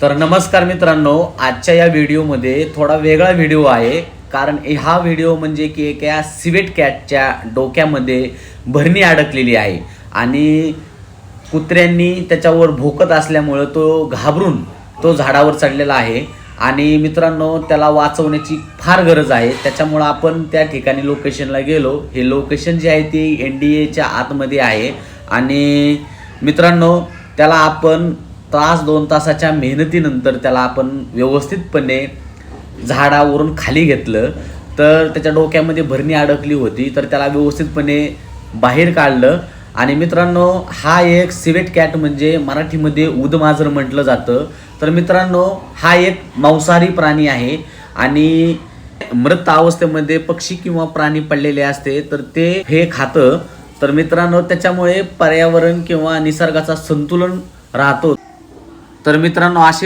तर नमस्कार मित्रांनो, आजच्या या व्हिडिओमध्ये थोडा वेगळा व्हिडिओ आहे. कारण हा व्हिडिओ म्हणजे की एका सिवेट कॅटच्या डोक्यामध्ये भरणी अडकलेली आहे आणि कुत्र्यांनी त्याच्यावर भोकत असल्यामुळं तो घाबरून तो झाडावर चढलेला आहे. आणि मित्रांनो, त्याला वाचवण्याची फार गरज आहे. त्याच्यामुळं आपण त्या ठिकाणी लोकेशनला गेलो. हे लोकेशन जे आहे ते NDAच्या आतमध्ये आहे. आणि मित्रांनो, त्याला आपण तास 2 तासाच्या मेहनतीनंतर त्याला आपण व्यवस्थितपणे झाडावरून खाली घेतलं. तर त्याच्या डोक्यामध्ये भरणी अडकली होती, तर त्याला व्यवस्थितपणे बाहेर काढलं. आणि मित्रांनो, हा एक सिवेट कॅट म्हणजे मराठीमध्ये उदमाजर म्हटलं जातं. तर मित्रांनो, हा एक मांसाहारी प्राणी आहे आणि मृत अवस्थेमध्ये पक्षी किंवा प्राणी पडलेले असते तर ते हे खातं. तर मित्रांनो, त्याच्यामुळे पर्यावरण किंवा निसर्गाचा संतुलन राहतो. तर मित्रांनो, असे